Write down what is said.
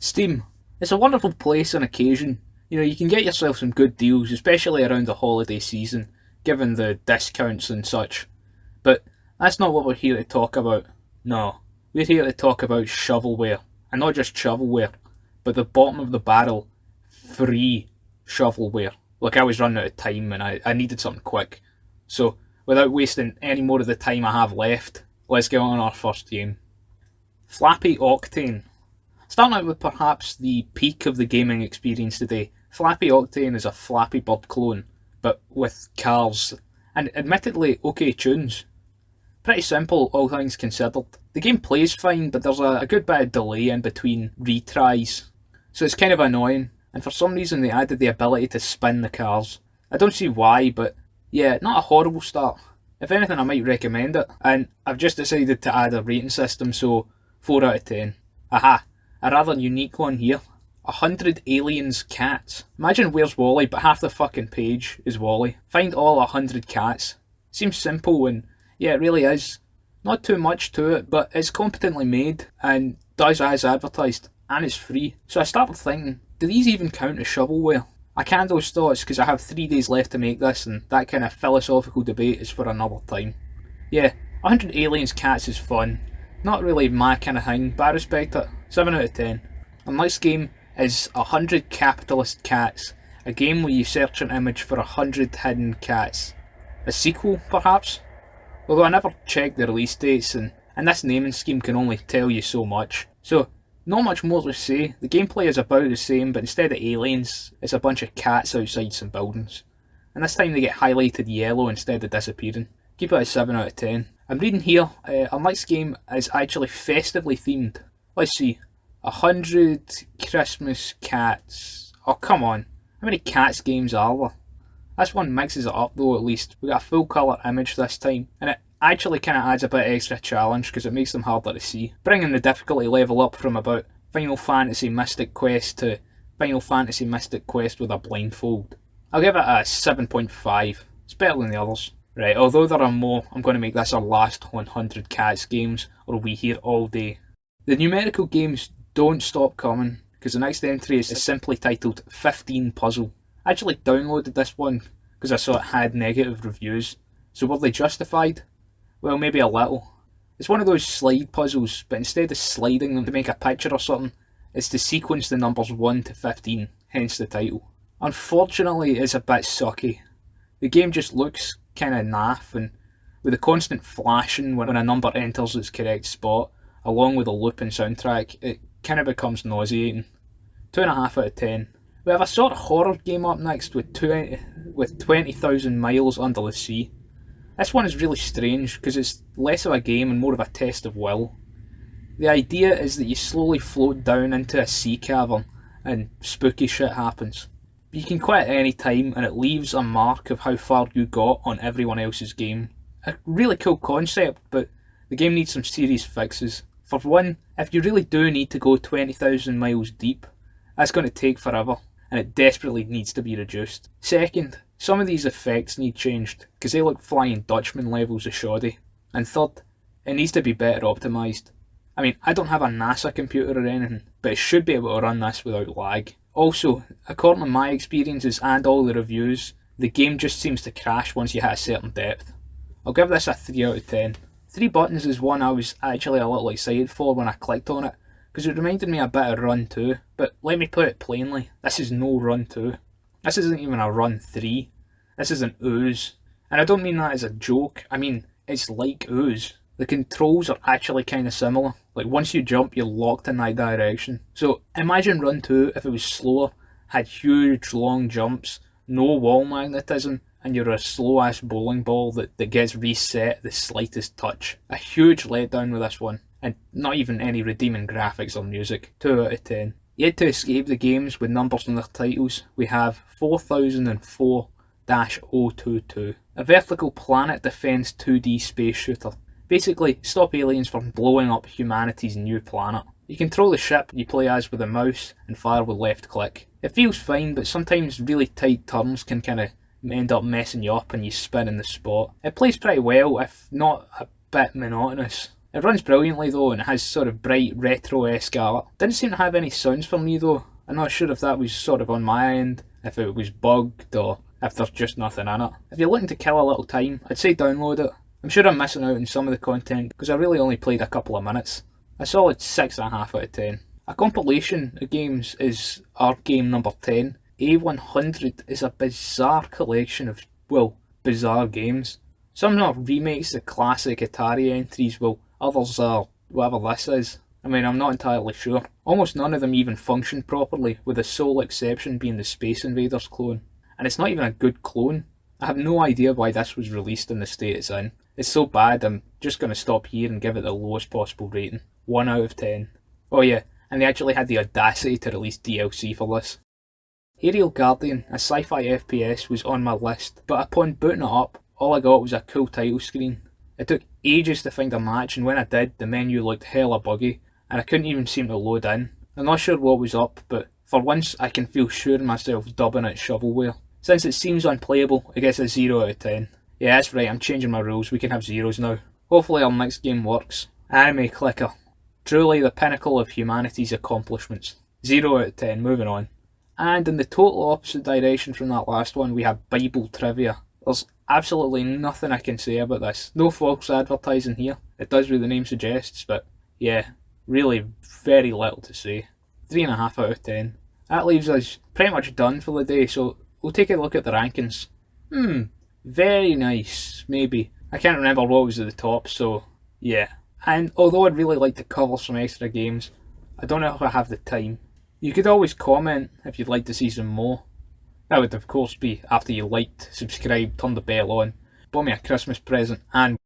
Steam. It's a wonderful place on occasion. You know, you can get yourself some good deals, especially around the holiday season, given the discounts and such. But that's not what we're here to talk about. No, we're here to talk about shovelware. And not just shovelware, but the bottom of the barrel, free shovelware. Look, I was running out of time and I needed something quick. So, without wasting any more of the time I have left, let's get on our first game. Flappy Octane. Starting out with perhaps the peak of the gaming experience today, Flappy Octane is a Flappy Bird clone, but with cars, and admittedly okay tunes. Pretty simple, all things considered. The game plays fine, but there's a good bit of delay in between retries, so it's kind of annoying, and for some reason they added the ability to spin the cars. I don't see why, but yeah, not a horrible start. If anything, I might recommend it, and I've just decided to add a rating system, so 4 out of 10. Aha! A rather unique one here. 100 aliens cats. Imagine Where's Wally, but half the fucking page is Wally. Find all 100 cats. Seems simple and yeah, it really is. Not too much to it, but it's competently made and does as advertised. And it's free. So I started thinking, do these even count as shovelware? I can't those thoughts because I have 3 days left to make this and that kind of philosophical debate is for another time. Yeah, 100 aliens cats is fun. Not really my kind of thing, but I respect it. 7 out of 10. And this game is 100 Capitalist Cats, a game where you search an image for 100 hidden cats. A sequel, perhaps? Although I never checked the release dates, and this naming scheme can only tell you so much. So, not much more to say. The gameplay is about the same, but instead of aliens, it's a bunch of cats outside some buildings. And this time they get highlighted yellow instead of disappearing. Keep it at 7 out of 10. I'm reading here, our next game is actually festively themed. Let's see, 100 Christmas cats. Oh come on, how many cats games are there? This one mixes it up though at least. We got a full colour image this time, and it actually kind of adds a bit of extra challenge because it makes them harder to see. Bringing the difficulty level up from about Final Fantasy Mystic Quest to Final Fantasy Mystic Quest with a blindfold. I'll give it a 7.5, it's better than the others. Right, although there are more, I'm going to make this our last 100 cats games or we'll be here all day. The numerical games don't stop coming, because the next entry is simply titled 15 Puzzle. I actually downloaded this one because I saw it had negative reviews, so were they justified? Well, maybe a little. It's one of those slide puzzles, but instead of sliding them to make a picture or something, it's to sequence the numbers 1 to 15, hence the title. Unfortunately, it's a bit sucky. The game just looks kinda naff, and with the constant flashing when a number enters its correct spot, along with a looping soundtrack, it kinda becomes nauseating. 2.5 out of 10. We have a sort of horror game up next with 20,000 Miles Under the Sea. This one is really strange because it's less of a game and more of a test of will. The idea is that you slowly float down into a sea cavern and spooky shit happens. You can quit at any time and it leaves a mark of how far you got on everyone else's game. A really cool concept, but the game needs some serious fixes. For one, if you really do need to go 20,000 miles deep, that's going to take forever, and it desperately needs to be reduced. Second, some of these effects need changed, because they look Flying Dutchman levels of shoddy. And third, it needs to be better optimised. I mean, I don't have a NASA computer or anything, but it should be able to run this without lag. Also, according to my experiences and all the reviews, the game just seems to crash once you hit a certain depth. I'll give this a 3 out of 10. 3 buttons is one I was actually a little excited for when I clicked on it, because it reminded me a bit of Run 2, but let me put it plainly, this is no Run 2. This isn't even a Run 3. This is an ooze. And I don't mean that as a joke, I mean, it's like ooze. The controls are actually kind of similar. Like once you jump, you're locked in that direction. So imagine Run 2 if it was slower, had huge long jumps, no wall magnetism, and you're a slow ass bowling ball that gets reset the slightest touch. A huge letdown with this one, and not even any redeeming graphics or music. 2 out of 10. Yet to escape the games with numbers in their titles, we have 4004-022, a vertical planet defense 2D space shooter. Basically, stop aliens from blowing up humanity's new planet. You control the ship you play as with a mouse and fire with left click. It feels fine, but sometimes really tight turns can kinda end up messing you up and you spin in the spot. It plays pretty well, if not a bit monotonous. It runs brilliantly though, and it has sort of bright retro-esque art. Didn't seem to have any sounds for me though. I'm not sure if that was sort of on my end, if it was bugged, or if there's just nothing in it. If you're looking to kill a little time, I'd say download it. I'm sure I'm missing out on some of the content, because I really only played a couple of minutes. A solid 6.5 out of 10. A compilation of games is our game number 10. A100 is a bizarre collection of, well, bizarre games. Some are remakes of classic Atari entries, while others are whatever this is. I mean, I'm not entirely sure. Almost none of them even function properly, with the sole exception being the Space Invaders clone. And it's not even a good clone. I have no idea why this was released in the state it's in. It's so bad, I'm just going to stop here and give it the lowest possible rating. 1 out of 10. Oh yeah, and they actually had the audacity to release DLC for this. Heral Guardian, a sci-fi FPS, was on my list, but upon booting it up, all I got was a cool title screen. It took ages to find a match, and when I did, the menu looked hella buggy, and I couldn't even seem to load in. I'm not sure what was up, but for once I can feel sure in myself dubbing it shovelware. Since it seems unplayable, it gets a 0 out of 10. Yeah, that's right, I'm changing my rules, we can have zeros now. Hopefully our next game works. Anime Clicker. Truly the pinnacle of humanity's accomplishments. 0 out of 10, moving on. And in the total opposite direction from that last one, we have Bible Trivia. There's absolutely nothing I can say about this. No false advertising here. It does what the name suggests, but yeah, really very little to say. 3.5 out of 10. That leaves us pretty much done for the day, so we'll take a look at the rankings. Very nice, maybe. I can't remember what was at the top, so yeah. And although I'd really like to cover some extra games, I don't know if I have the time. You could always comment if you'd like to see some more. That would of course be after you liked, subscribed, turned the bell on, bought me a Christmas present, and